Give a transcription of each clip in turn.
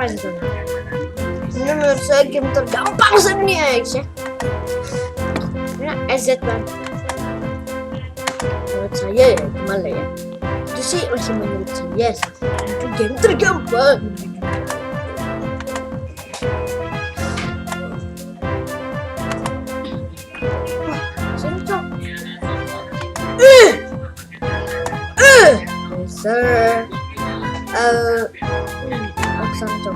apa gitu. Ini menurut saya game tergampang sebenarnya guys ya. Ini EZ banget. Menurut saya ya gimana ya? Itu sih masih menurut saya sih. Itu game tergampang. Sir, aksan cok.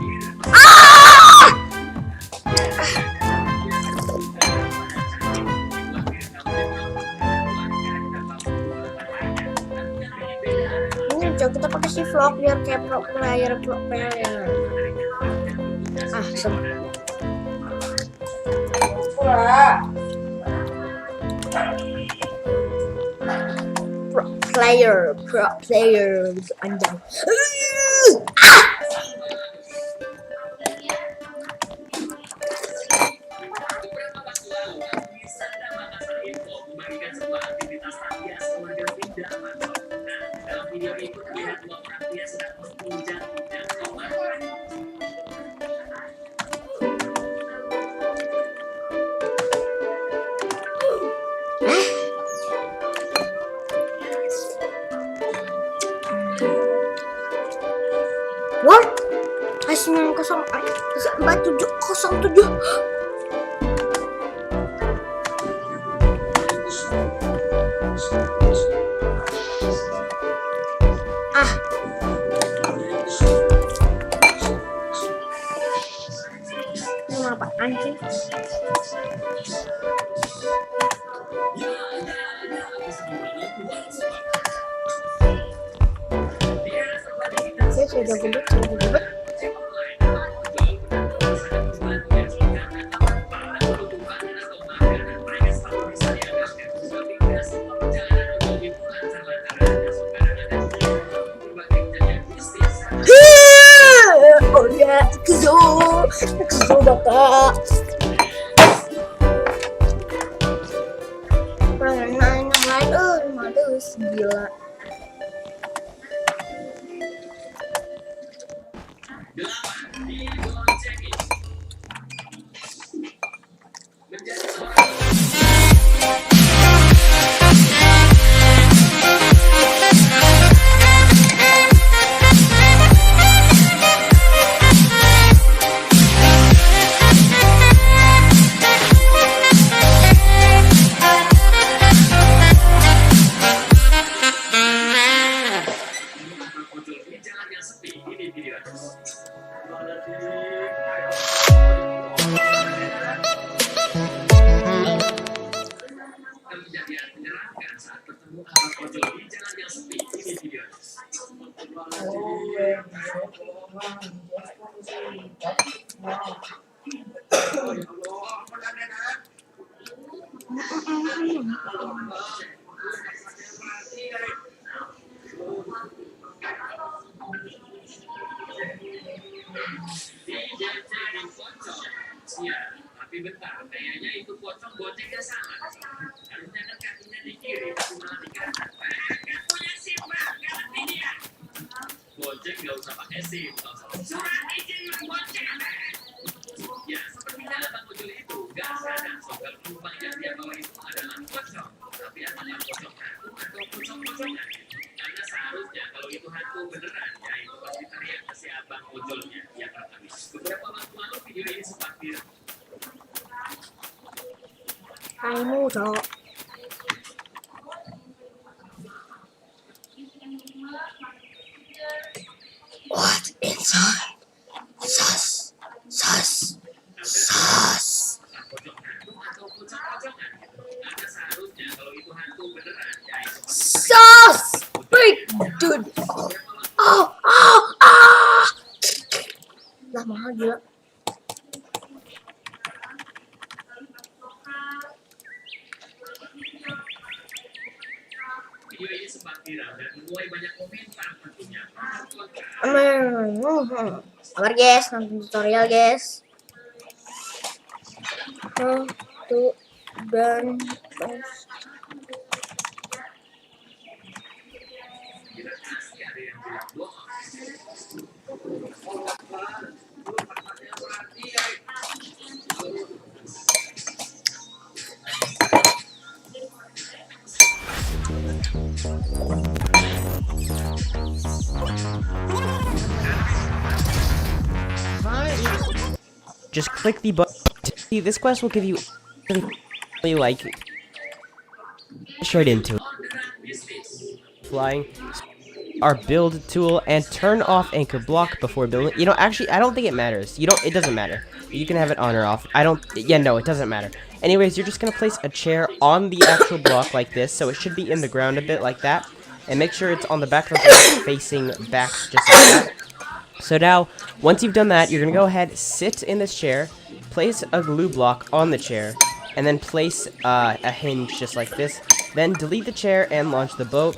Ini cok, kita pakai si vlog biar kayak pro player. Pro player anjay. What? Hasilnya 4707. Ini apaan sih? Sudah gendut. Oh ya, kesel bapak. Yang lain, males gila. Ya, tapi bentar, kayaknya itu pocong gojeknya sama. Harusnya kan kakinya di kiri, tapi malah di kanan. Gak punya SIM, Bang, ngerti dia. Gojek gak usah pakai SIM, surat izin menggojek. Ya, sepertinya abang ojol itu gak sadar soal penumpang yang dia bawa itu adalah pocong. Tapi apakah pocong hantu atau pocong-pocongan? Karena seharusnya kalau itu hantu beneran, ya itu pasti teriak ke si abang ojolnya. Ya, tapi beberapa waktu lalu video ini sempat viral. Kamu dok. What inside? Sus. Sus. Big dude. Lah mahal gila. Video ini sempat viral dan menuai banyak komentar tentunya. Sabar guys, nonton tutorial guys. Tuh dan Just click the button. This quest will give you like straight into it. Flying our build tool and turn off anchor block before building. You know, actually, I don't think it matters. It doesn't matter. You can have it on or off. No, it doesn't matter. Anyways, you're just gonna place a chair on the actual block like this, so it should be in the ground a bit like that, and make sure it's on the back of the block facing back just like that. So now, once you've done that, you're gonna go ahead, sit in this chair, place a glue block on the chair, and then place a hinge just like this. Then delete the chair and launch the boat.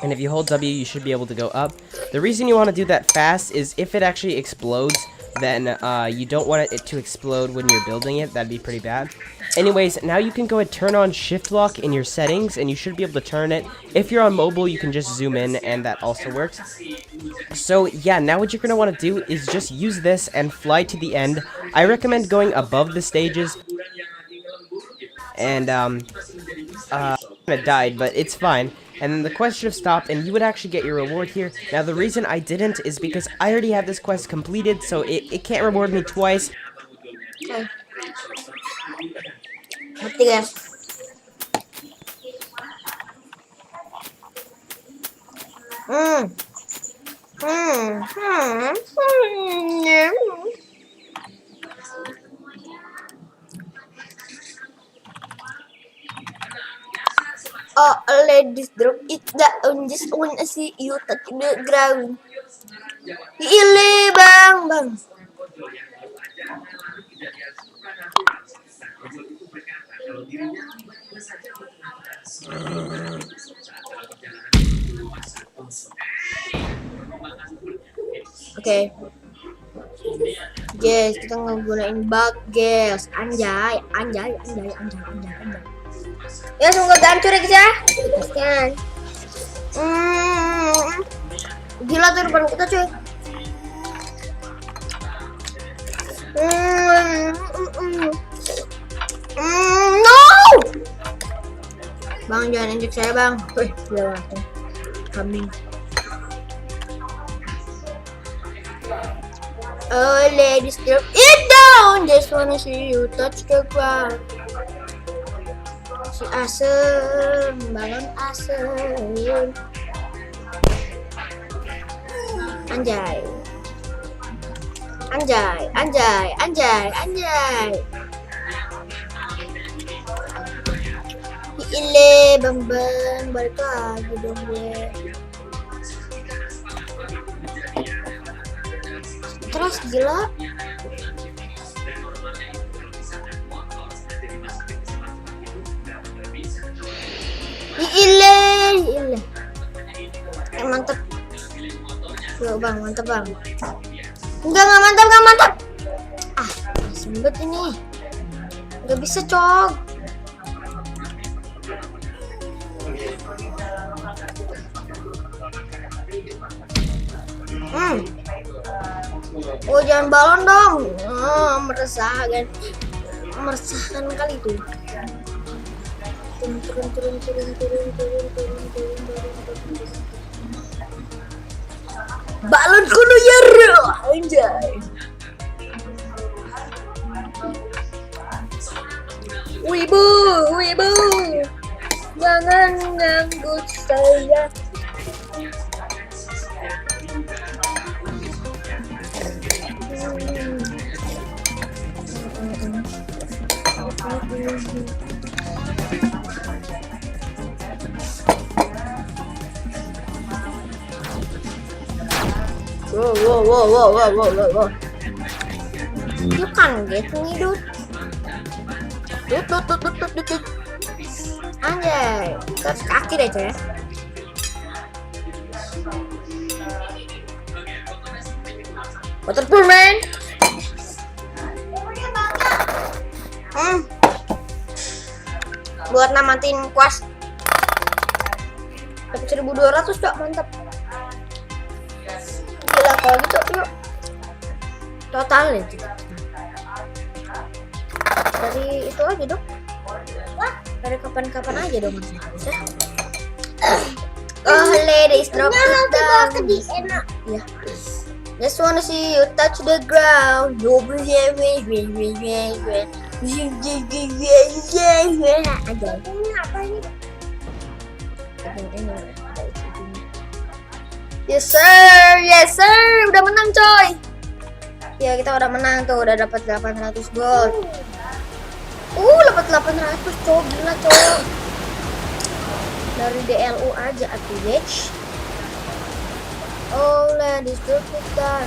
And if you hold W, you should be able to go up. The reason you want to do that fast is if it actually explodes, then you don't want it to explode when you're building it. That'd be pretty bad. Anyways, now you can go ahead and turn on shift lock in your settings, and you should be able to turn it. If you're on mobile, you can just zoom in, and that also works. So yeah, now what you're going to want to do is just use this and fly to the end. I recommend going above the stages. And it died, but it's fine. And then the quest should have stopped, and you would actually get your reward here. Now, the reason I didn't is because I already have this quest completed, so it can't reward me twice. Okay. Ngerti guys. Oh, ladies drop it down just when I see you touch the ground. Gile bang. Oke. Guys, kita ngegunain bug, guys. Anjay. Ya, semoga hancur ya, guys ya. Pastikan. Gila tuh depan kita, cuy. No! Bang, jangan injek saya, Bang. Wih, udah langsung kambing. Oh, ladies, drop it down. Just wanna see you touch the ground. Si asem, balon asem. Anjay. Ile bang balik lagi dong gue. Terus gila. Ile. Mantap. Yo bang, mantap bang. Enggak mantap. Ah, sembet ini. Enggak bisa, Cok. Oh, jangan balon dong. Oh, meresahkan kali itu. Turun. Balon kuno ya, anjay. Wibu, jangan ganggu saya. Wow. You can't get me, dude. Tut. Anjay, terus kaki deh, coy. Waterpool, man. Buat namatin kuas. Dapat 1.200, Cok, mantap. Gila kalau gitu, yuk. Total ya. Dari itu aja dong. Dari kapan-kapan aja dong, Mas. Oh, ladies, drop it down. enak. Yeah. Just wanna see you touch the ground. Aja. Yes sir, udah menang coy. Ya kita udah menang tuh, udah dapat 800 gold. Dapat 800 coy, gila coy. Dari DLU aja atuh bitch. Oh ladies drop it down.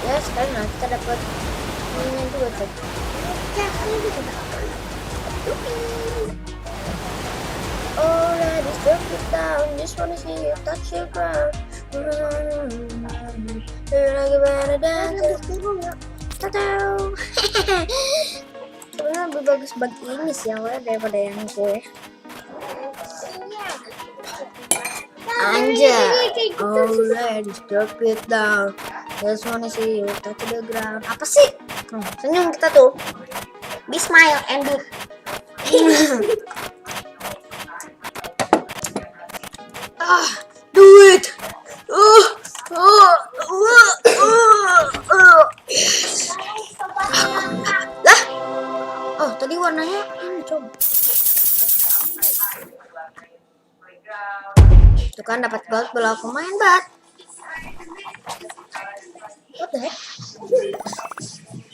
Ya sekarang kita dapat ini juga coy. Oh ladies drop it down. Just wanna see you touch the ground. You're like a better dancer. Sebenarnya lebih bagus bagi ini sih awalnya daripada yang gue. Anjay. Oh ladies drop it down. Just wanna see you touch the ground. Apa sih? Senyum kita tuh. Be smile and do. Do it. Lah. Oh, tadi warnanya ini coba. Tuh kan dapat gold belum aku main bat. What the heck?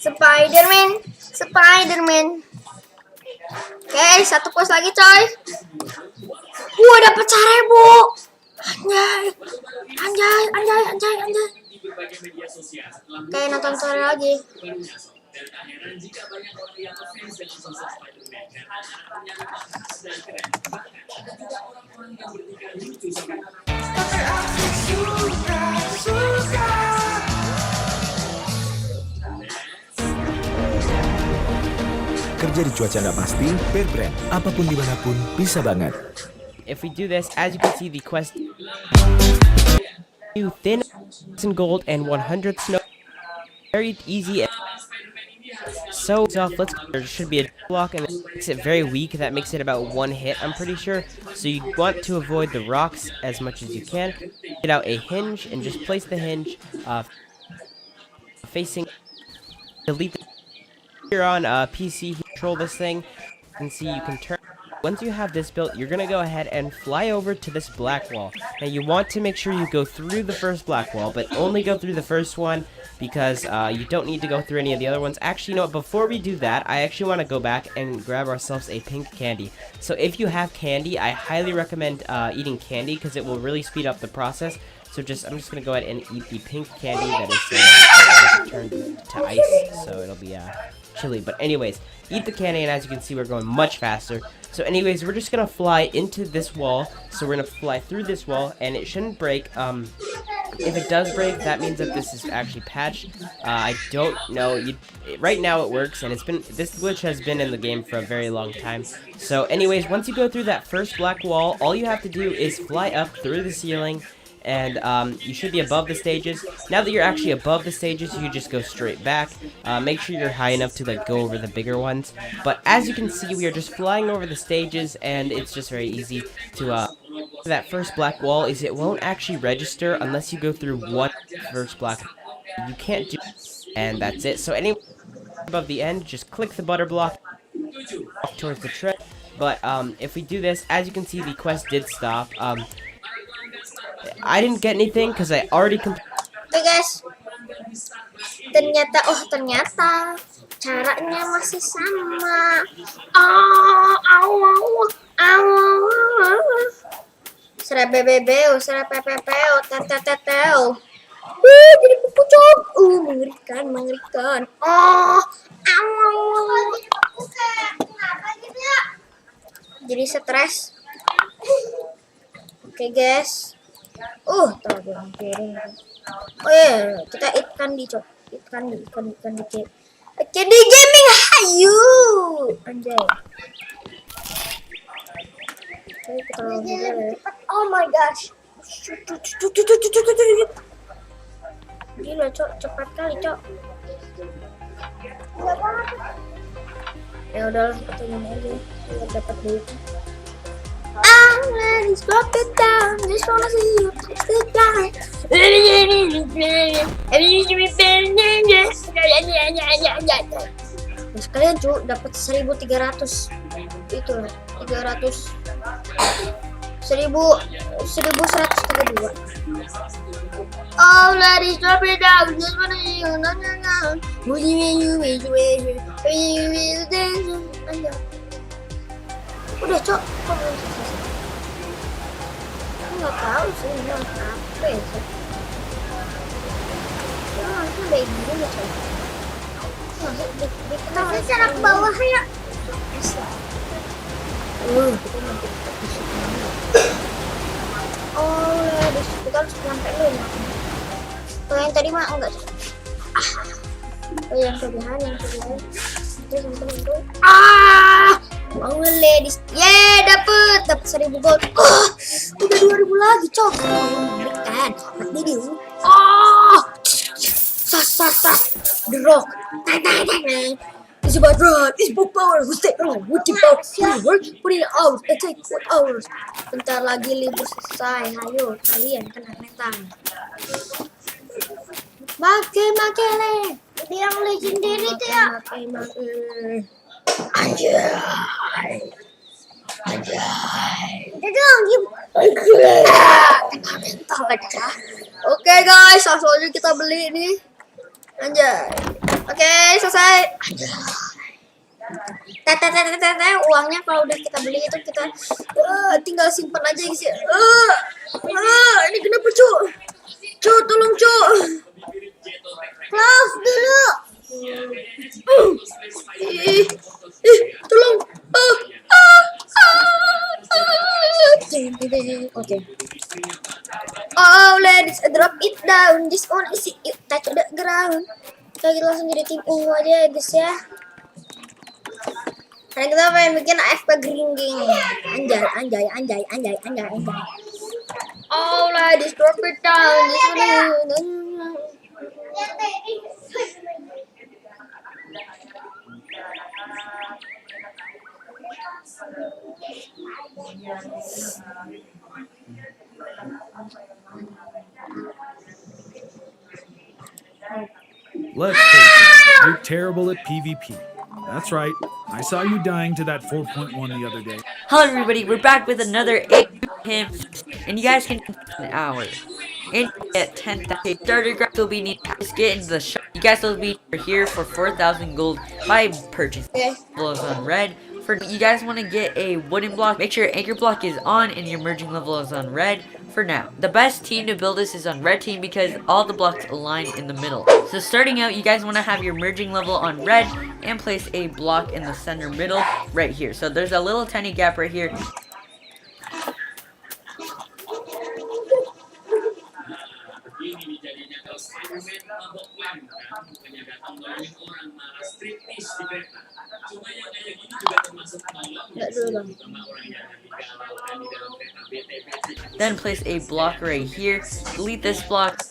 Spiderman. Oke, satu pos lagi coy. Dapat 1000. Anjay. Oke, nonton sore lagi. Dan tak heran jika banyak orang yang ngefans dengan sosok Spider-Man karena karakternya memang khas dan keren. Bahkan ada juga orang-orang yang bertingkah lucu seperti Kerja di cuaca nggak pasti, Bear Brand, apapun dimanapun bisa banget. If we do this, as you can see, the quest you thin gold and 100 snow, very easy. So let's. There should be a block, and it makes it very weak. That makes it about 1 hit, I'm pretty sure. So you want to avoid the rocks as much as you can. Get out a hinge and just place the hinge facing. Delete. You're on PC. Control this thing. You can see you can turn. Once you have this built, you're gonna go ahead and fly over to this black wall. Now you want to make sure you go through the first black wall, but only go through the first one because you don't need to go through any of the other ones. Actually, you know what? Before we do that, I actually want to go back and grab ourselves a pink candy. So if you have candy, I highly recommend eating candy because it will really speed up the process. So I'm just gonna go ahead and eat the pink candy that is turned to ice, so it'll be chilly. But anyways, eat the candy, and as you can see, we're going much faster. So anyways, we're just gonna fly into this wall. So we're gonna fly through this wall, and it shouldn't break. If it does break, that means that this is actually patched. I don't know. Right now it works, and this glitch has been in the game for a very long time. So anyways, once you go through that first black wall, all you have to do is fly up through the ceiling. And you should be above the stages. Now that you're actually above the stages, you just go straight back. Make sure you're high enough to go over the bigger ones. But as you can see, we are just flying over the stages, and it's just very easy to that first black wall is it won't actually register unless you go through one first black. You can't do, and that's it. So anyway, above the end, just click the butter block towards the tread. But if we do this, as you can see, the quest did stop. I didn't get anything because I already completed. Oke guys, ternyata caranya masih sama. Serabebebeu, serapepepeu, teteteteu. Jadi pucuk. Mengerikan. Jadi stres. Oke guys. Tahu belum piring. Oh iya, kita ikan di ikan di gaming. Hayu. Anjay. Oke, kita lagi dulu. Oh my gosh. Gila, Cok, cepat kali, Cok. Ya udah, kita gini aja. Biar dapat duit. ladies, drop it down. Just wanna see you touch the ground. Nah, sekalian cu, dapat 1.300. Itu loh, 300. 1132. Oh, ladies, drop it down. Just wanna see you. No, no, no. Udah, Cok. Kok belum selesai? Aku nggak tahu sih ini apa ya, Cok. Itu kayak gini ya, Cok. Masih cara ke bawah ya. Kita nanti oh, ladies, kita harus nyampe dulu ya. Kalau yang tadi mah enggak. Oh, yang kelebihan. Terus itu. Mau ladies. Dapet 1.000 gold. Udah 2.000 lagi, Cok. Memberikan. Mati dia. Sas. The Rock. It's about run. It's about power. Who's that? What about power? Put it out. It takes 4 hours. Bentar lagi libur selesai. Ayo, kalian kena mental. Make le. Ini yang legendary tuh ya. Make. Anjay. Oke guys, langsung aja kita beli nih. Anjay. Oke, selesai. Uangnya kalau udah kita beli itu kita tinggal simpan aja guys ya. Ini kenapa cu? Tolong cu. Close dulu. Tolong. Oke. Oh, let's drop it down. This one is it touch the ground. Kita langsung jadi tim ungu aja ya guys ya. Karena kita pengen bikin AFK gringging. Anjay. Oh, let's drop it down. This one. Let's face it, you're terrible at PvP. That's right. I saw you dying to that 4.1 the other day. Hello everybody, we're back with another 8 and you guys can an hour. And get 10,000 starter graph will be needed to get into the shop. You guys will be here for 4,000 gold by purchase. Level is on red. For you guys want to get a wooden block, make sure your anchor block is on and your merging level is on red. For now, the best team to build this is on red team because all the blocks align in the middle. So starting out, you guys want to have your merging level on red and place a block in the center middle right here. So there's a little tiny gap right here. Then place a block right here. Delete this block.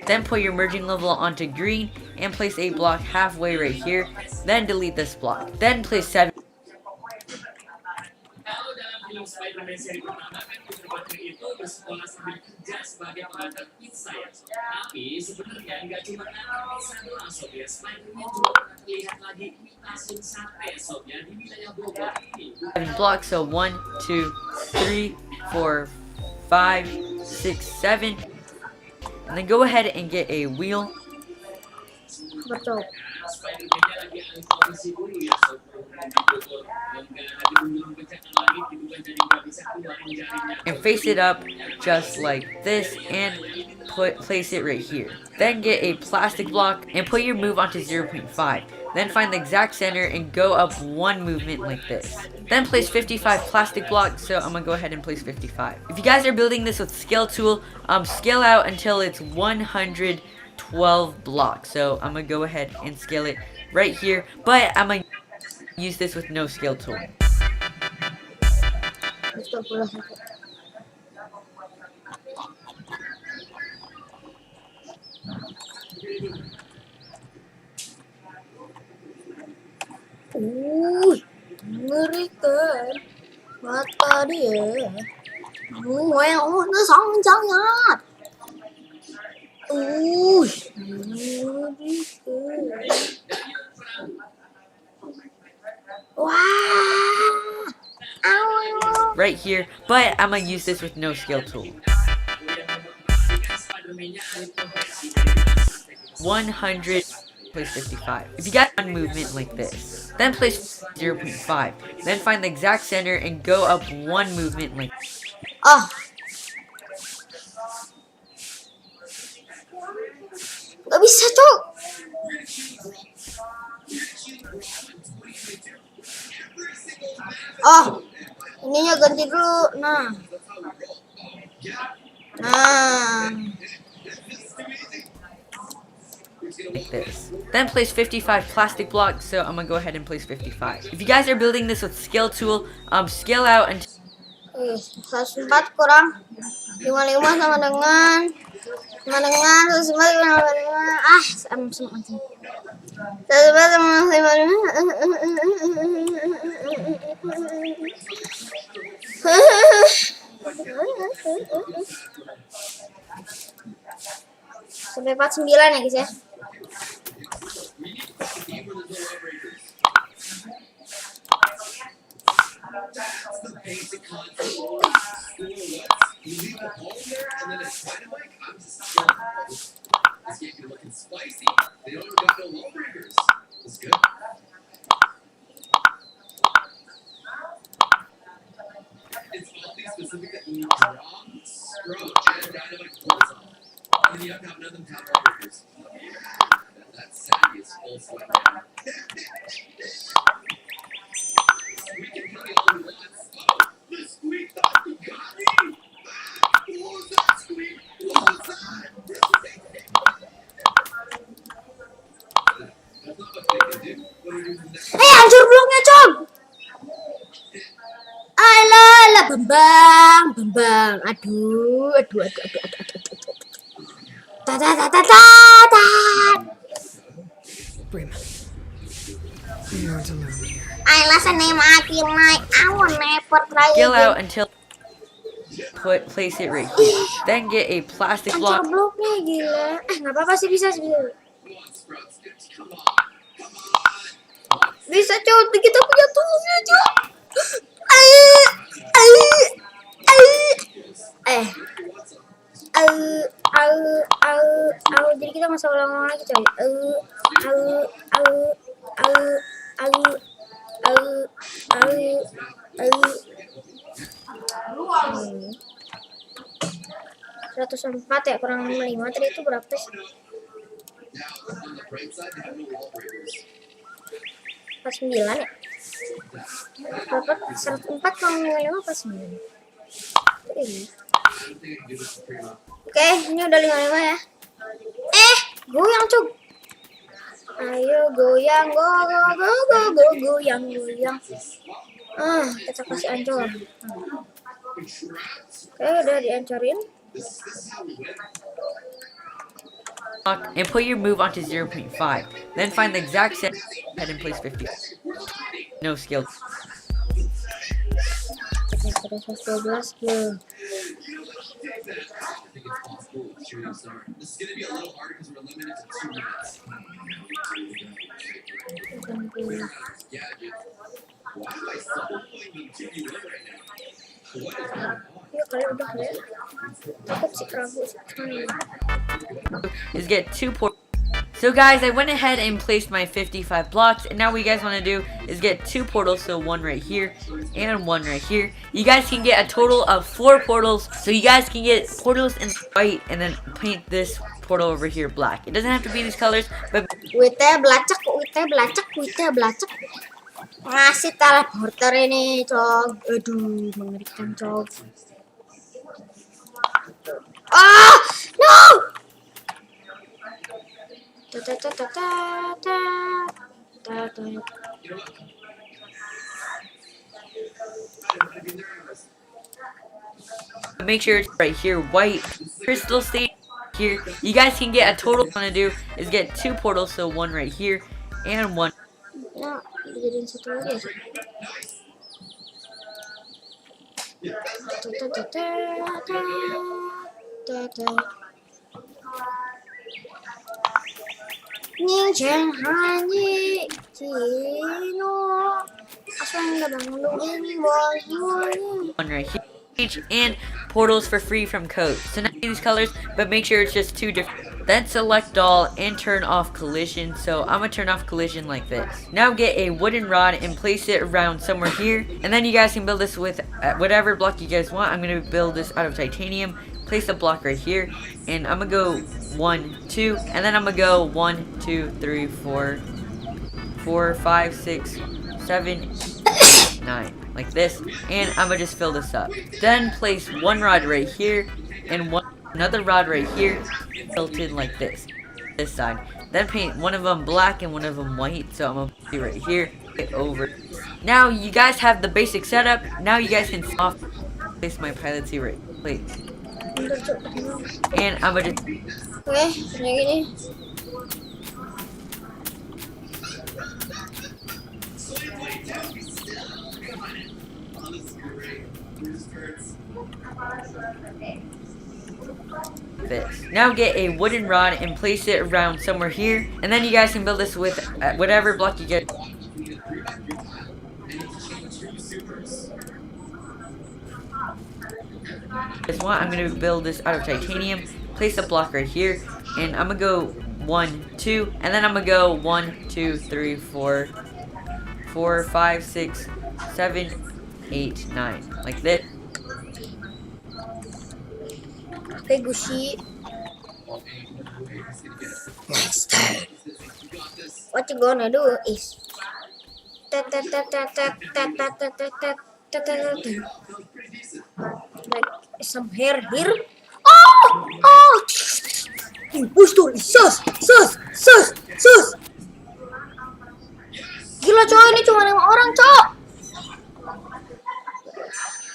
Then put your merging level onto green and place a block halfway right here. Then delete this block. Then place 7. Spider-Man seri pertama kan Peter itu bersekolah sambil kerja sebagai pengantar pizza ya. Tapi sebenarnya nggak cuma ngantar pizza doang sob ya. Spider-Man juga pernah terlihat lagi imitasi sate sob ya di wilayah Bogor ini. Block, so 1, 2, 3, 4, 5, 6, 7. And then go ahead and get a wheel. Betul. Spider-Man lagi alih posisi dulu ya sob. And face it up just like this and place it right here. Then get a plastic block and put your move onto 0.5. Then find the exact center and go up one movement like this. Then place 55 plastic blocks, so I'm gonna go ahead and place 55. If you guys are building this with scale tool, scale out until it's 112 blocks. So I'm gonna go ahead and scale it right here, but I'm gonna use this with no scale tool. Mengerikan mata dia. Nó sống chân nhá. Wow. Ow. right here, but I'm gonna use this with no scale tool. 100, place 55. If you got one movement like this, then place 0.5. Then find the exact center and go up one movement like Oh. Gak bisa, Cok. Oh. Ininya ganti dulu. Nah. like this. Then place 55 plastic blocks, so I'm gonna go ahead and place 55. If you guys are building this with scale tool, scale out until 104 kurang 55 sama dengan 104 sama sama 104 sama 55 sampai 49 ya guys ya. Hancur bloknya, Cok. Alah, bambang. Aduh. Brim, we aren't alone here. Alah, sana mati, Mike. I will never try scale again. out until place it right here. Then get a plastic Hancur block. bloknya, gila. Nggak apa-apa sih, bisa. Bisa, Cok. Kita punya toolsnya, Cok. Jadi kita masa ulang lagi, coy. Seratus 104 ya, kurang 55 tadi itu berapa sih? 49 ya? Berapa? 104 kurang 55 pas 9. Oke, ini udah 55 ya. Goyang, Cuk. Ayo goyang, goyang. Kita kasih ancur. Oke, udah diancorin. And put your move onto 0.5. Then find the exact center and place 50. No skill. Sudah 12 tuh. Iya kali udah ya. Takut sih keragu sih. Is get 2 portals. So guys, I went ahead and placed my 55 blocks, and now what you guys want to do is get 2 portals, so one right here and one right here. You guys can get a total of 4 portals, so you guys can get portals in white and then paint this portal over here black. It doesn't have to be these colors, but Witnya belacak. Ngasih teleporter ini, Cok. Aduh, mengerikan, Cok. No! make sure it's right here, white crystal state here. You guys can get a total. What you want to do is get 2 portals, so one right here and one. No. dijadiin satu lagi aja. Ning Chen Hanyi Chino Aswang da bang luin One right here. And portals for free from code. So now these colors, but make sure it's just 2 different. Then select all and turn off collision. So I'm gonna turn off collision like this. Now get a wooden rod and place it around somewhere here. And then you guys can build this with whatever block you guys want. I'm gonna build this out of titanium. Place a block right here. And I'm gonna go 1, 2. And then I'm gonna go 1, 2, 3, 4, 5, 6, 7, 8, 9. Like this. And I'm gonna just fill this up. Then place one rod right here. And another rod right here. Tilted like this side. Then paint one of them black and one of them white. So I'm gonna put it right here, over. Now you guys have the basic setup. Now you guys can soft place my pilot seat right. Wait. And I'm gonna just. Oke, kayak gini. This. Now get a wooden rod and place it around somewhere here. And then you guys can build this with whatever block you get. This one, I'm going to build this out of titanium. Place a block right here. And I'm going to go 1, 2. And then I'm going to go 1, 2, 3, 4, 5, 6, 7, 8, 9. Like this. Oke, Gushi. Next time. What you gonna do is like some hair here. Oh! Booster, sus. Gila coy, ini cuma 5 orang, cok.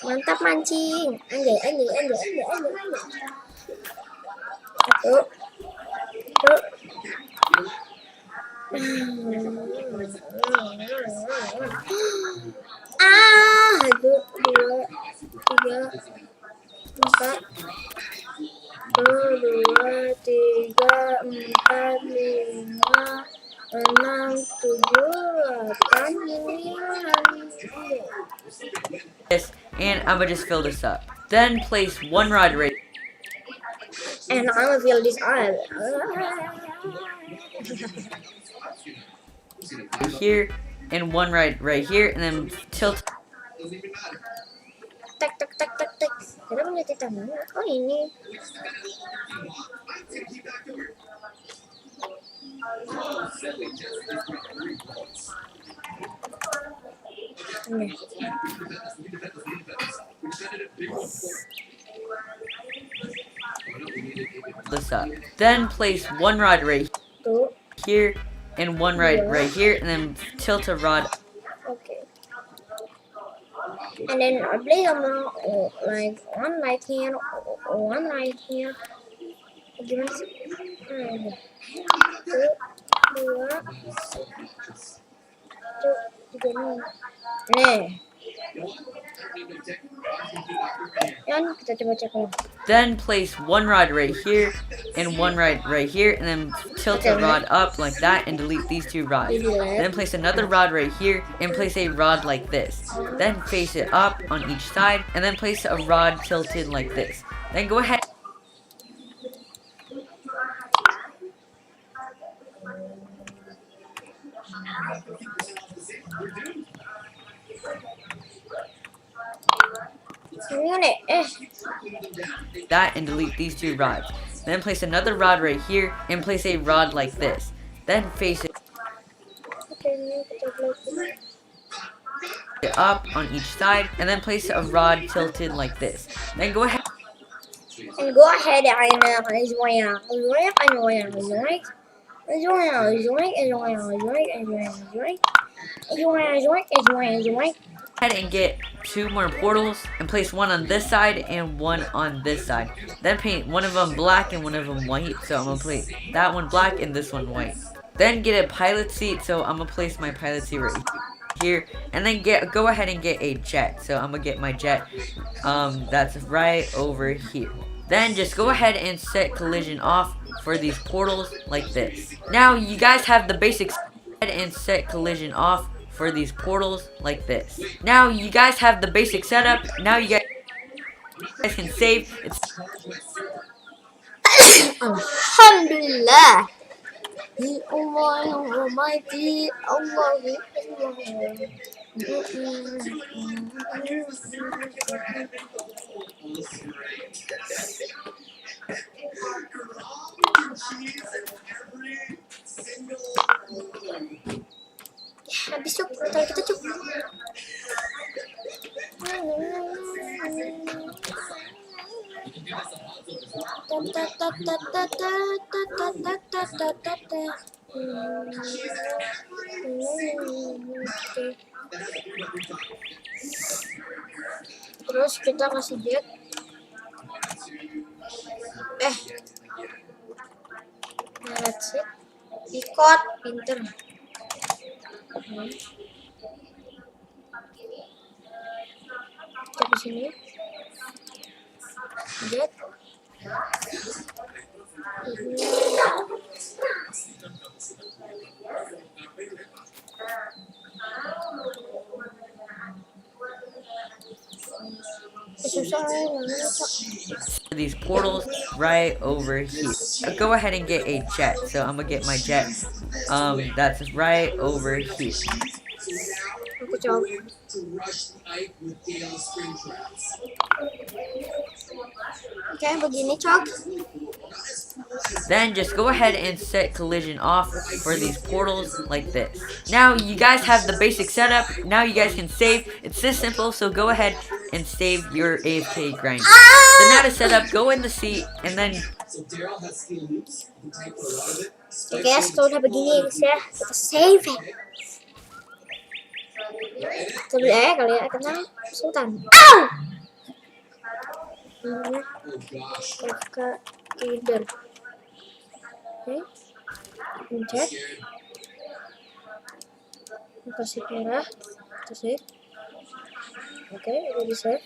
Mantap mancing. Anjay. Tuh. Satu, 2, 3, 4. 1, 2, 3, 4, 5, 6, 7, 8, 9. This. And I'm going to just fill this up. Then place one rod right And I'm gonna feel this up. here. And one right here. And then tilt. Tak. Kita punya tita mana? Oh ini. Ini. This up. Then place one rod right Tuh. here. And one right here. And then tilt a rod. Okay. And then I play like one right here, one right here. Gimana sih? Satu, dua, tiga nih. Nih. Yan, kita coba cek dulu. Then place one rod right here and one rod right here, and then tilt the rod up like that and delete these 2 rods. Then place another rod right here and place a rod like this. Then face it up on each side and then place a rod tilted like this. Then go ahead. That and delete these 2 rods. Then place another rod right here and place a rod like this. Then face it up on each side and then place a rod tilted like this. Then go ahead. And go ahead and And get 2 more portals and place one on this side and one on this side. Then paint one of them black and one of them white. So I'm gonna paint that one black and this one white. Then get a pilot seat. So I'm gonna place my pilot seat right here, and then go ahead and get a jet. So I'm gonna get my jet. That's right over here. Then just go ahead and set collision off for these portals like this. Now you guys have the basics. And set collision off for these portals like this. Now you guys have the basic setup. Now you guys can save. It's Alhamdulillah. Ya Allah yang Almighty, Allahu Akbar. Habis cuk, portal kita cuk. Terus kita kasih jet. That's it. Ikut, pinter. Kita sini. Jet. these portals right over here. Go ahead and get a jet. So I'm gonna get my jet. That's right over here. Good job. Okay, begini cok. Then just go ahead and set collision off for these portals like this. Now you guys have the basic setup. Now you guys can save. It's this simple, so go ahead and save your AFK grind. So now to set up, go in the seat and then Oke guys, kalau udah begini guys ya, kita save. Kita beli aja kali ya, karena Sultan. Ow! Ke leader. Oke, pencet. Kasih merah, kita save. Oke, udah di save.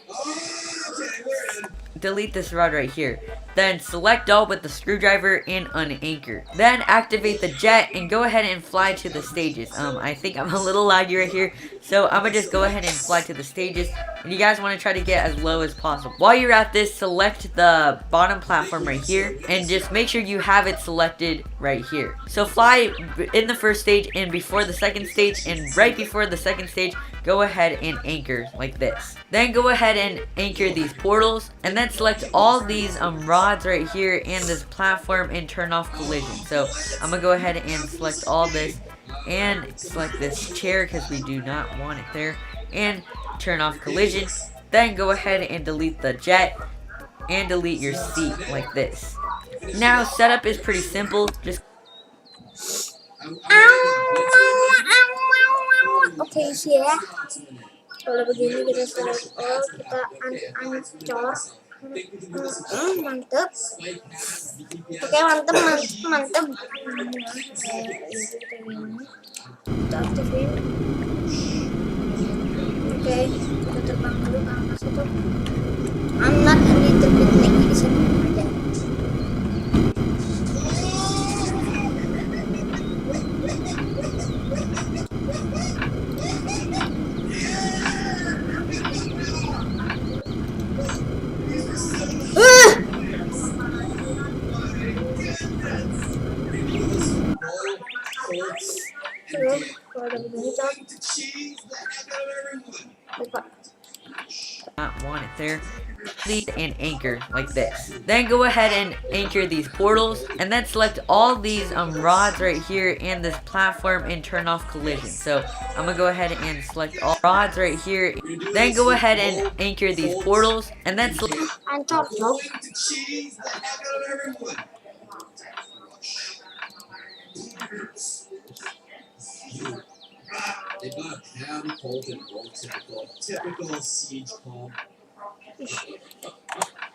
delete this rod right here. Then select all with the screwdriver and unanchor. Then activate the jet and go ahead and fly to the stages. I think I'm a little laggy right here, so I'm gonna just go ahead and fly to the stages. And you guys want to try to get as low as possible. While you're at this, select the bottom platform right here and just make sure you have it selected right here. So fly in the first stage and before the second stage, and right before the second stage, go ahead and anchor like this. Then go ahead and anchor these portals, and then select all these rods right here and this platform and turn off collision. So I'm gonna go ahead and select all this and select this chair because we do not want it there, and turn off collision. Then go ahead and delete the jet and delete your seat like this. Now setup is pretty simple. Just Oke sih ya. Kalau begini kita select all, kita ancor. Mantep. Oke, mantep. Kita aktifin. Oke, kita terbang dulu ke atas itu. Anak ini terbit lagi di sini aja. Kalau udah begini cok. Lupa. not want it there. Delete and anchor like this. Then go ahead and anchor these portals, and then select all these rods right here and this platform and turn off collision. So I'm gonna go ahead and select all rods right here. Then go ahead and anchor these portals, and then select Ancor cok. They bought a pound cold and roll typical siege call.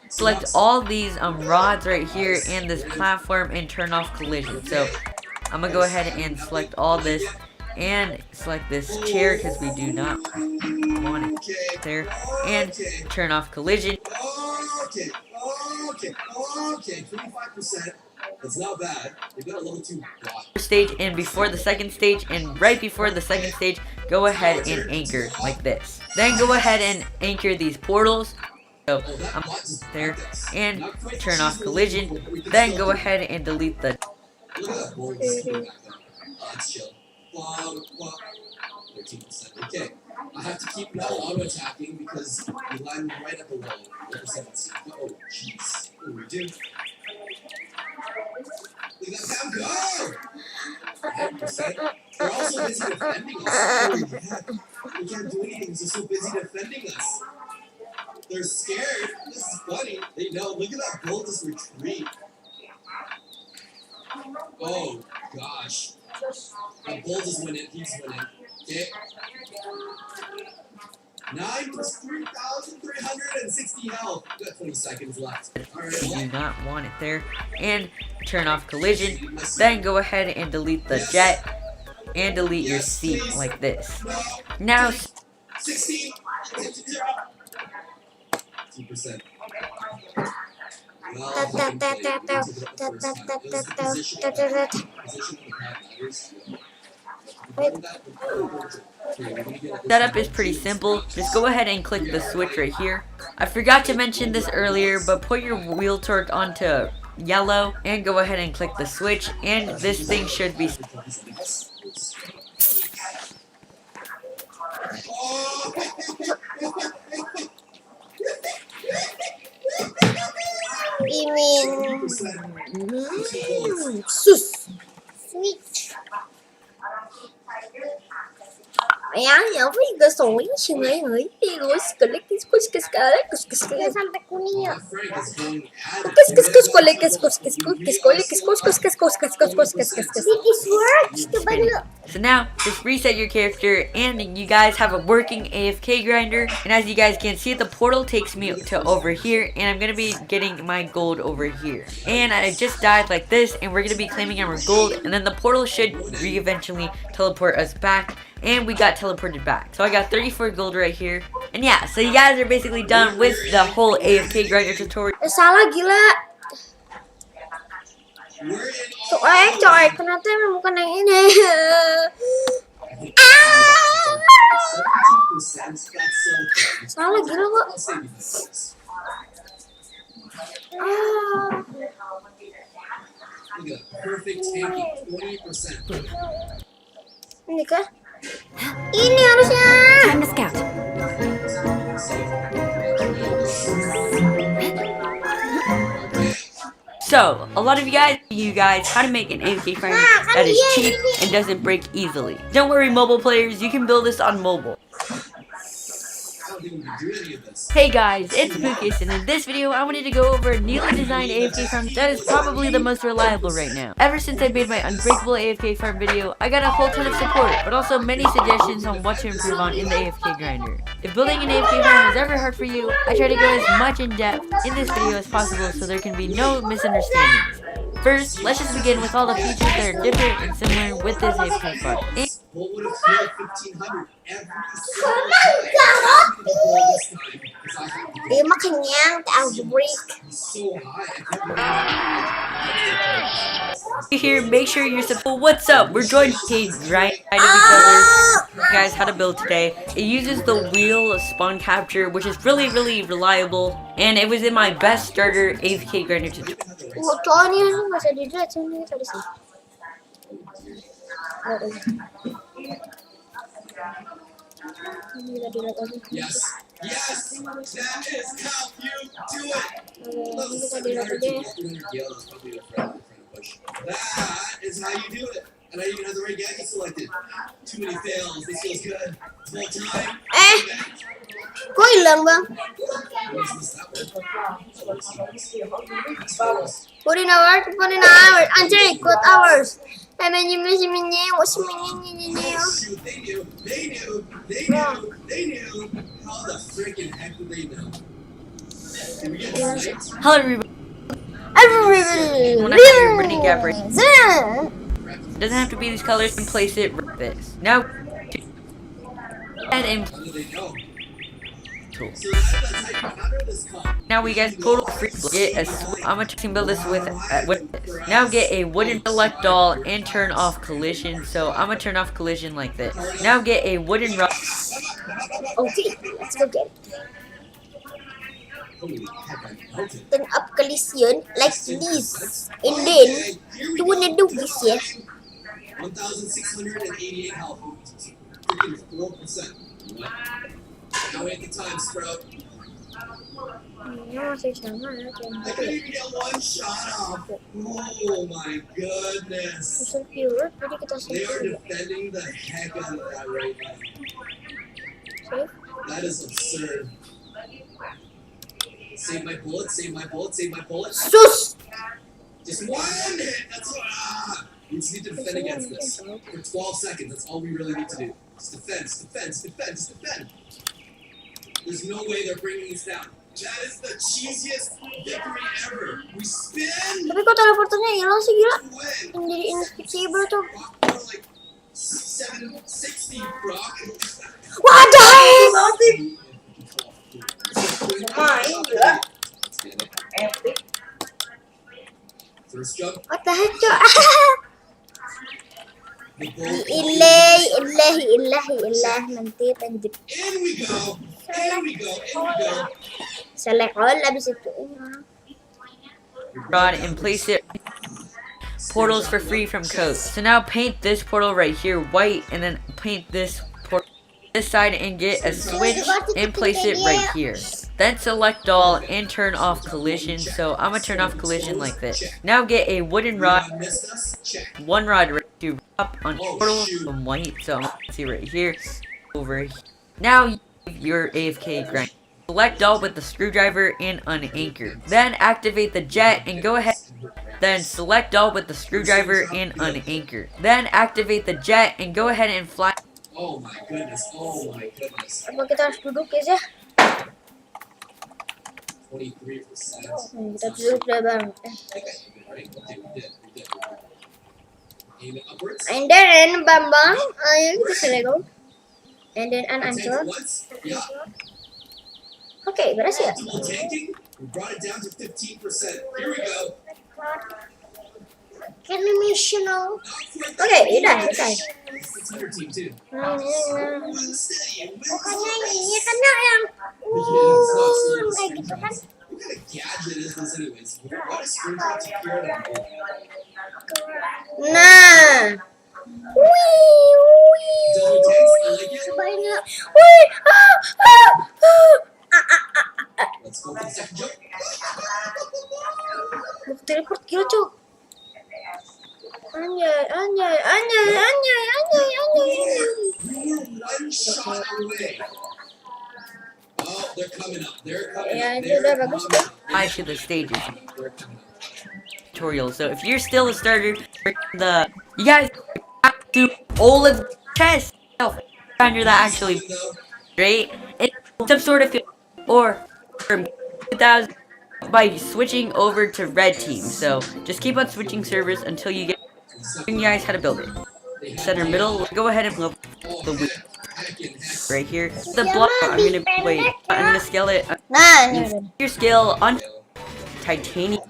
select all these rods right here and this platform and turn off collision. So I'm gonna go ahead and select all this and select this chair because we do not want it there, and turn off collision. Okay, okay, okay. 25%. That's not bad. They got a little too broad. Stage and before the second stage, and right before the second stage, go ahead and anchor like this. Then go ahead and anchor these portals. So I'm there and turn off collision. Then go ahead and delete the. Look at that bowl just coming back down. That's chill. 13%. Okay. I have to keep now auto attacking because you land right at the wall with the 17. Oh, jeez. What do we do? Look at that go! 10%. They're also busy defending us. Oh, yeah. We can't do anything. They're so busy defending us. They're scared. This is funny. They know. Look at that bull just retreat. Oh, gosh. The bull just winning. He's winning. Okay. 9 plus 3,360 health. We got 20 seconds left. Alright, You do not want it there, and turn off collision. Then go ahead and delete the jet and delete your seat like this. Now 16. 2%. Well, setup is pretty simple. Just go ahead and click the switch right here. I forgot to mention this earlier, but put your wheel torque onto yellow and go ahead and click the switch, and this thing should be. You mean sus switch. Ayan, ya fui the sewing shingai ngai. Los collectes sampai kuning ya. So now, just reset your character, and you guys have a working AFK grinder. And as you guys can see, the portal takes me to over here, and I'm gonna be getting my gold over here. And I just died like this, and we're gonna be claiming our gold, and then the portal should eventually teleport us back. And we got teleported back. So I got 34 gold right here. And yeah, so you guys are basically done with the whole AFK grinder tutorial. Salah gila. Coy, kenapa emang bukan yang ini? Salah gila kok. Perfect tanking, 20%. Ini kah? Ini harusnya. Time to scout. So, a lot of you guys how to make an AFK grinder that is cheap and doesn't break easily. Don't worry, mobile players, you can build this on mobile. Hey guys, it's Lucas, and in this video I wanted to go over a newly designed AFK farm that is probably the most reliable right now. Ever since I made my Unbreakable AFK farm video, I got a whole ton of support, but also many suggestions on what to improve on in the AFK grinder. If building an AFK farm is ever hard for you, I try to go as much in depth in this video as possible so there can be no misunderstandings. First, let's just begin with all the features that are different and similar with this AFK farm. What would have killed 1,500 every single time this time? Because I have to Dia mah kenyang, outbreak. be so high. Here, make sure you're subscribed. What's up? We're joined page right side of each other. Guys, how to build today. It uses the wheel spawn capture, which is really reliable, and it was in my best starter AFK grinder tutorial. Cowok ni nggak usah dilihat sini tadi sih. Ini tadi lihat aja. Yes, yes, that is how you do it. Ini tadi lihat aja. That is how you do it. And I even have the right gadget selected. Too many fails. This feels good. Full time. Kok hilang bang? Put in hours. Anjir, ikut hours. Shoot, they knew. How the freaking heck did they know? Did we get sniped? Hello everybody. When I have your running gap right. It doesn't have to be these colors, and place it like this. Now, ahead and How do they know? tool. So that's how this come. Now we get total free. Get a I'm gonna try to build this with this. Now get a wooden select doll and turn off collision. So I'm gonna turn off collision like this. Now get a wooden rod. Okay, let's go get it. Holy heck, I melted. Turn up collision like this. And then, you wanna do this, yeah? 1,688 health. Freaking 4%. What? Now we have the time, Sprout. Ini masih sama ya. I couldn't even get one shot off. Oh my goodness. Usul viewer, jadi kita They are save. defending the heck out of that right now. Save. That is absurd. Save my bullet, save my bullet, save my bullet. Sus! Just one hit. That's what. We just need to defend against this for 12 seconds. That's all we really need to do. Just defend, just defend, just defend, just defend. There's no way they're bringing us down. That is the cheesiest victory ever. We spin. Tapi kok teleporternya hilang sih gila? and win. Yang jadi invisible tuh. Rock more like 760, Brock. Waduh! First jump. What the heck, Cok? The goal. Ilah, nanti lanjut. In we go. In we go. In we go. Select all, abis itu. Rod and place it portals for free from codes. So now paint this portal right here white and then paint this portal this side and get a switch and place it right here. Then select all and turn off collision. So I'm gonna turn off collision like this. Now get a wooden rod, Missed us? Check. one rod right to up on portal from white. So I'm gonna see right here, over here. Now you have your AFK grind. Select all with the screwdriver and unanchor. Then activate the jet and go ahead. Then select all with the screwdriver and unanchor. Then activate the jet and go ahead and fly. Oh my goodness. Oh my goodness. Apa kita harus duduk guys ya? 23%. Kita duduk deh bang. Right? We did. Aim it upwards. And then Bambang, ayo kita select go. And then Tank unanswer. it once. Yeah. Oke, berhasil. Optimal tanking. We brought it down to 15%. Here we go. Animational. Not quite Oke, udah that selesai. 600 team too. Pokoknya ini kan yang kayak gitu kan. What kind of gadget is this anyways? What is screenshot secure on board? Nah. Wih. Double tanks, I like it. Banyak. Wih. Let's go for the second jump. Buku teleport gila, Cok. Anjay. We were one shot away. Oh, they're coming up. Ya, itu udah bagus tuh. I to the stages They're coming up. tutorial. So if you're still a starter, you guys have to all of the tests under that actually great. It's some sort of or from 2000 by switching over to red team. So just keep on switching servers until you get you guys how to build it. Center middle. Go ahead and level the week right here. The block. I'm gonna scale it. Nah, ini. Your scale on titanium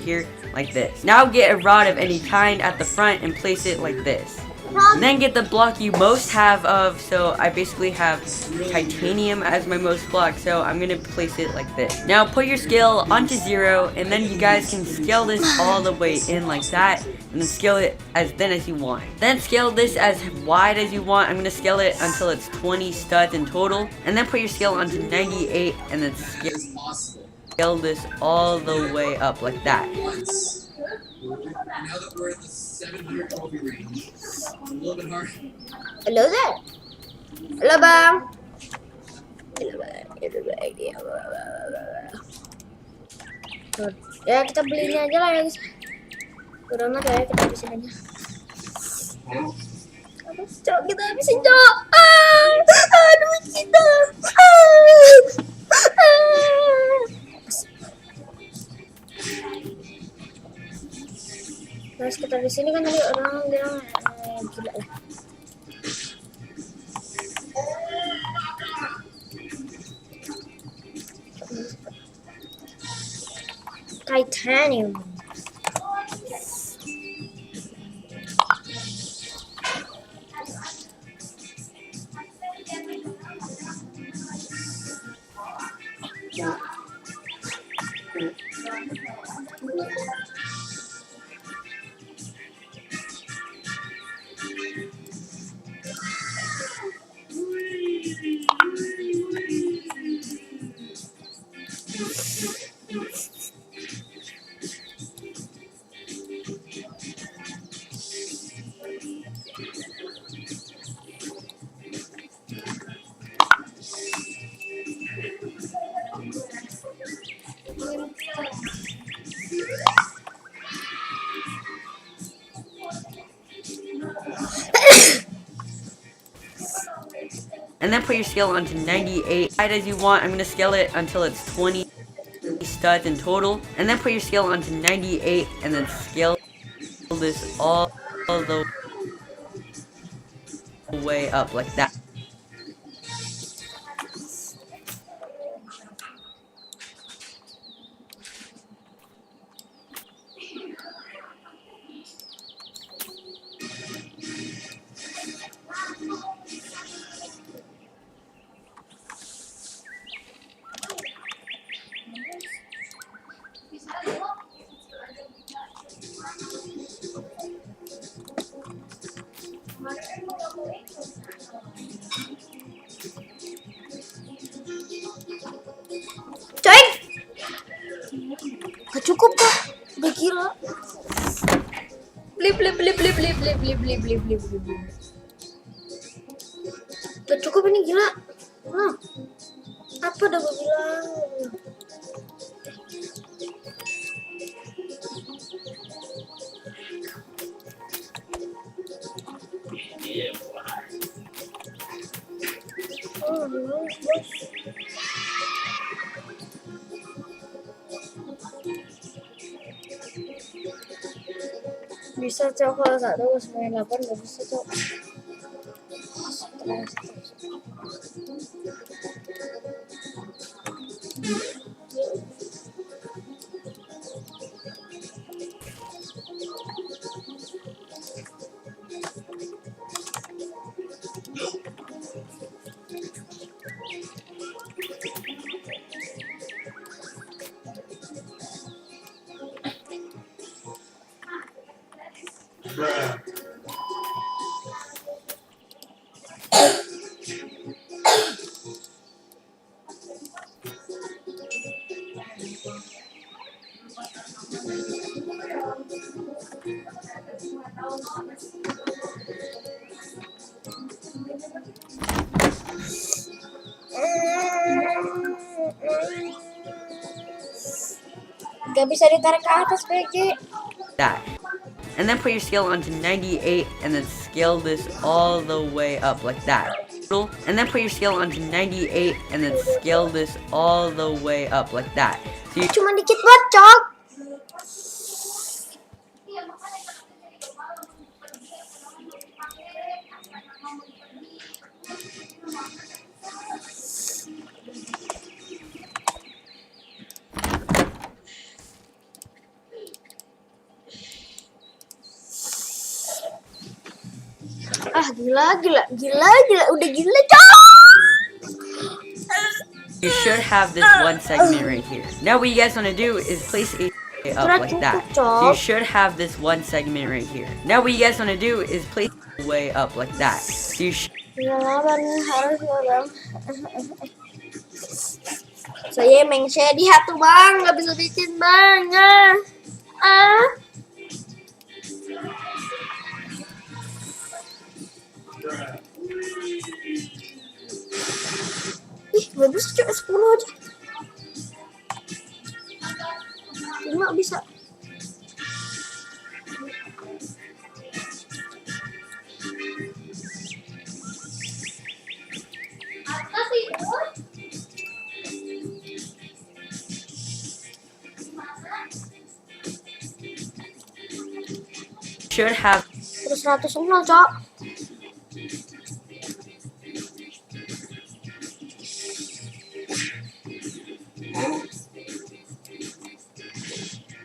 here like this. Now get a rod of any kind at the front and place it like this. And then get the block you most have of. So I basically have titanium as my most block, so I'm gonna place it like this. Now put your scale onto 0, and then you guys can scale this all the way in like that, and then scale it as thin as you want. Then scale this as wide as you want. I'm gonna scale it until it's 20 studs in total, and then put your scale onto 98, and then scale this all the way up like that. Once. Now that we're in the 700 trophy range, it's a little bit hard. Hello there. Halo bang. Ya kita beli ini aja lah ya guys. Udah amat ya kita habisin aja. Cok, kita habisin cok. Aduh kita. Terus kita habisin. sini kan tadi orang bilang gila lah. Titanium. And then put your scale onto 98. Height as you want. I'm going to scale it until it's 20 studs in total. And then put your scale onto 98 and then scale this all the way up like that. Coy! Gak cukup kah? Udah gila. Blip. Gak cukup ini gila. Nah, apa dah gue bilang? Bisa cok kalau 1,98 gak bisa cok. Gak bisa ditarik ke atas PG. That. And then put your scale onto 98 and then scale this all the way up like that. And then put your scale onto 98 and then scale this all the way up like that. So you Cuma dikit banget cok. Gila, udah gila cok. You should have this one segment right here. Now what you guys want to do is place a up like that. So you should have this one segment right here. Now what you guys want to do is place it way up like that. So you should Saya mengsya di hatu bang, nggak bisa bikin bang. Ih, bagus cok 10 aja. 5 bisa. Apa sih? should have Udah 100 cok.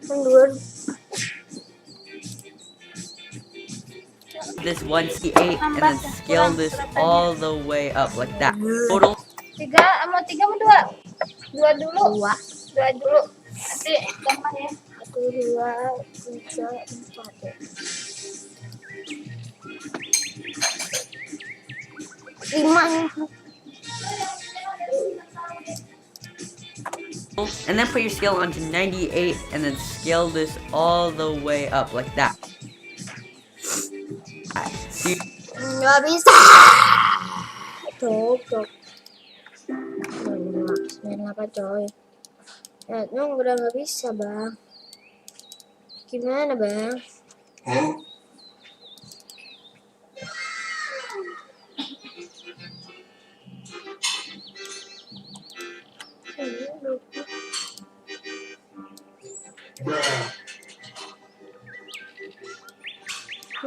Mundur. this 1C8 and then scale this all the way up like that. Total 3 sama 3 sama 2. 2 dulu. 2 dulu. Nanti gampang ya. 1, 2, 3, 4. 5. and then put your scale onto 98 and then scale this all the way up like that. So Nggak bisa. Cok. 98 coy. Nong udah nggak bisa bang. Gimana bang?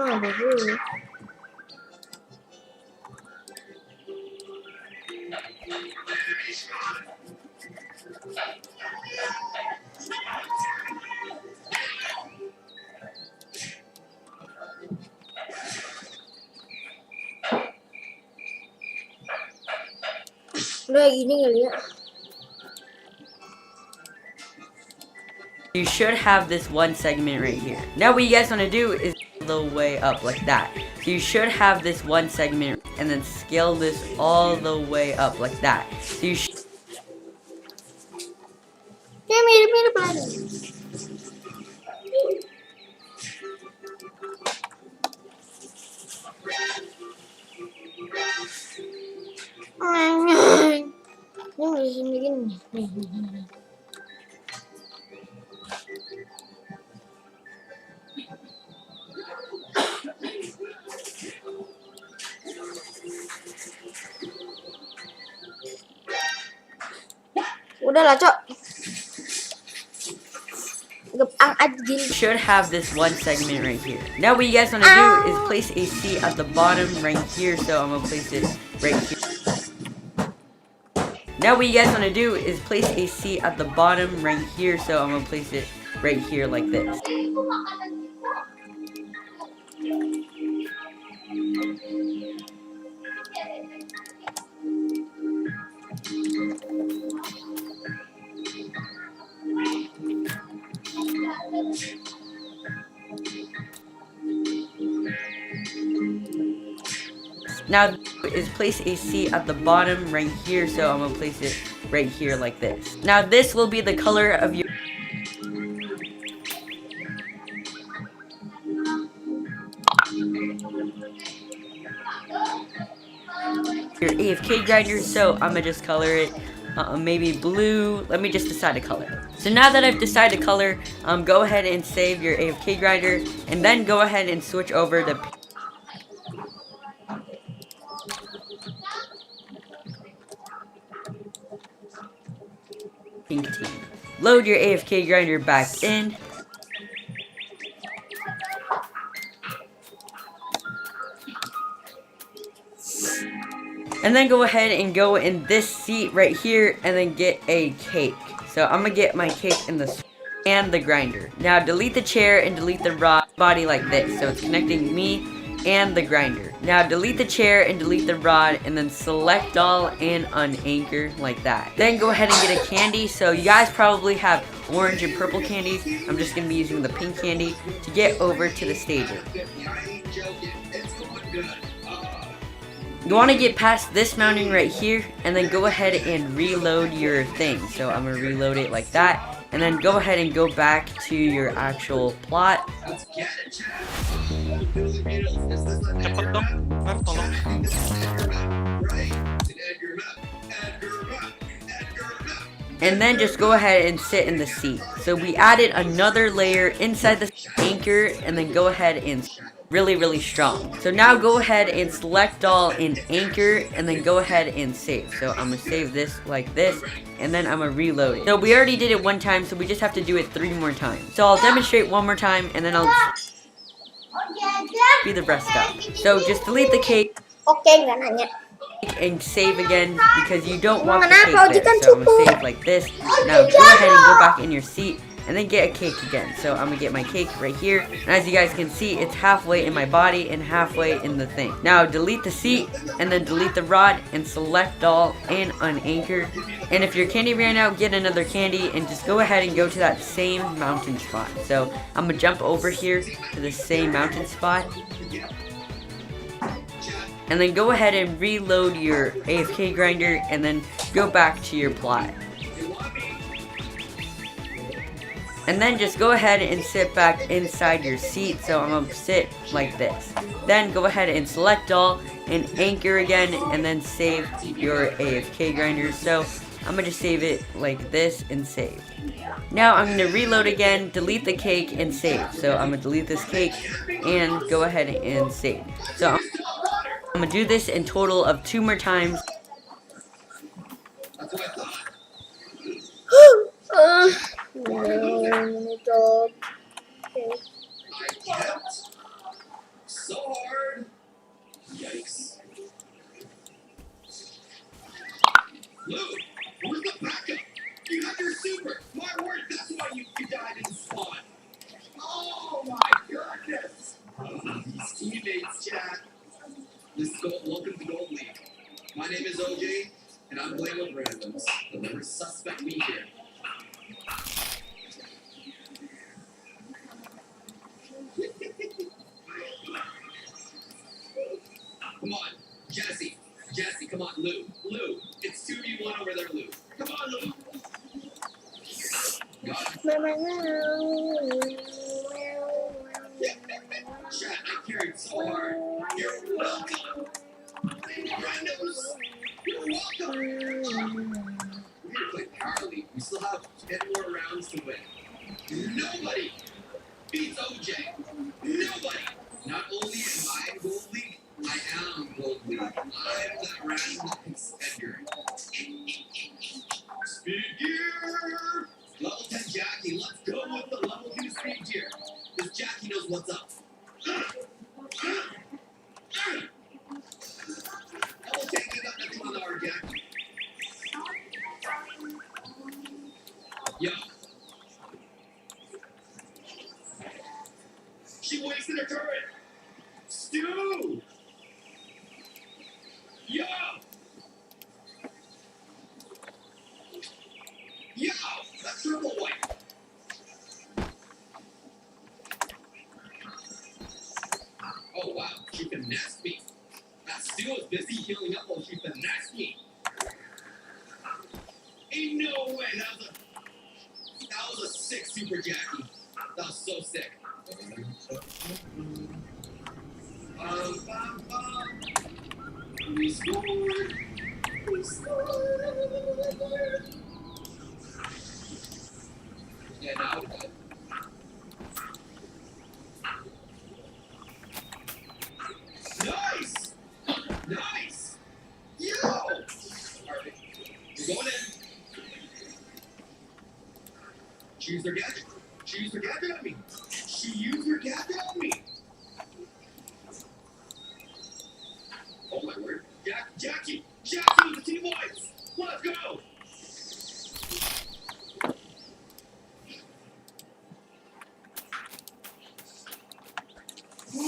Nah, dulu. Udah gini kali ya. you should have this one segment right here. Now what you guys want to do is the way up like that. So you should have this one segment and then scale this all the way up like that. So you should Ya mirip-mirip lagi. Ini masih sini gini. Nih. Udah lah, Cok. Gepang aja gini. should have this one segment right here. Now what you guys want to do is place a seat at the bottom right here. So I'm gonna place it right here. Now what you guys want to do is place a seat at the bottom right here. So I'm gonna place it right here like this. Now is place a seat at the bottom right here, so I'm gonna place it right here like this. Now this will be the color of your AFK grinder, so I'm gonna just color it maybe blue. Let me just decide a color. So now that I've decided a color, go ahead and save your AFK grinder, and then go ahead and switch over to pink team. Load your AFK grinder back in. And then go ahead and go in this seat right here and then get a cake. So I'm gonna get my cake in the and the grinder. Now delete the chair and delete the rod body like this. So it's connecting me and the grinder. Now delete the chair and delete the rod and then select all and unanchor like that. Then go ahead and get a candy. So you guys probably have orange and purple candies. I'm just gonna be using the pink candy to get over to the stager. You want to get past this mounting right here and then go ahead and reload your thing. So I'm going to reload it like that and then go ahead and go back to your actual plot. Cepet dong, Fer, tolong. And then just go ahead and sit in the seat. So we added another layer inside the anchor and then go ahead and really strong. So now go ahead and select all and anchor and then go ahead and save. So I'm gonna save this like this and then I'm gonna reload it. So we already did it one time, so we just have to do it 3 more times. So I'll demonstrate one more time and then I'll speed the rest up. So just delete the cake Oke, nggak nanya. and save again because you don't want the Kenapa? cake Oji there. kan So I'm cukup. gonna save like this. Now go ahead and go back in your seat and then get a cake again. So I'm gonna get my cake right here. And as you guys can see, it's halfway in my body and halfway in the thing. Now delete the seat and then delete the rod and select all and unanchor. And if your candy ran out, get another candy and just go ahead and go to that same mountain spot. So I'm gonna jump over here to the same mountain spot. And then go ahead and reload your AFK grinder and then go back to your plot. And then just go ahead and sit back inside your seat. So I'm gonna sit like this. Then go ahead and select all and anchor again and then save your AFK grinder. So I'm gonna just save it like this and save. Now I'm gonna reload again, delete the cake and save. So I'm gonna delete this cake and go ahead and save. So I'm gonna do this in total of 2 more times. Dog. So hard. Yikes. Lou, where's the backup? You have your super. My word, that's why you died in spawn. Oh my goodness. These teammates, chat. Welcome to Gold League. My name is OJ, and I'm playing with randoms. They'll never suspect me here. Come on, Jesse. Jesse, come on, Lou. Lou, it's 2v1 over there, Lou. Come on, Lou. Got it. Chat, I carried so hard. You're welcome. Randos, you're welcome. We're gonna play Power League. We still have 10 more rounds to win. Nobody beats OJ. Nobody. Not only am I in Gold League, I am Gold League. I am that random that picks Edgar. Speed gear! Level 10 Jackie, let's go with the level 2 speed gear. Because Jackie knows what's up. Level 10, you got nothing on our Jackie. Yo. She wasted her turret. Stu! Yo! Yo! That's triple white. Oh wow, she finessed me. That Stu was busy healing up while she finessed me. Ain't no way, that was a sick Super Jackie. That was so sick. We scored. We scored. Yeah, now we're good. Nice! Nice! Yo! Alright, we're going in. She used her gadget. She used her gadget on me. She used her gadget on me. Oh my word. Jackie with the team boys. Let's go. Who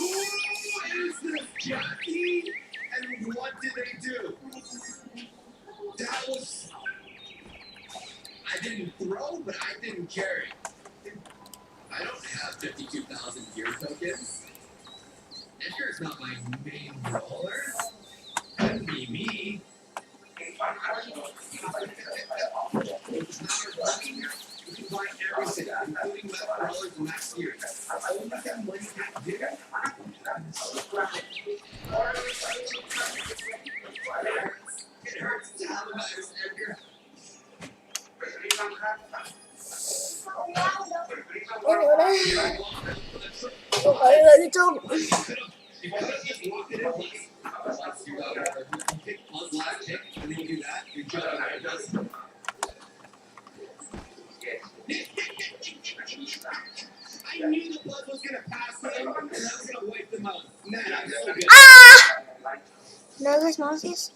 is this Jackie? And what did they do? That was... I didn't throw, but I didn't carry. I don't have 52,000 gear tokens. Edgar is not my main brawler. Couldn't be me. It's not our money. We can buy everything, including Max Brawlers and Max Gears. I only have money to do. It hurts to have a Max Edgar. Kali lagi cok. You could have just walked it in once. You pick Buzz last pick, and then you do that. You're jumping out of this. I Ah! Udah guys, males guys.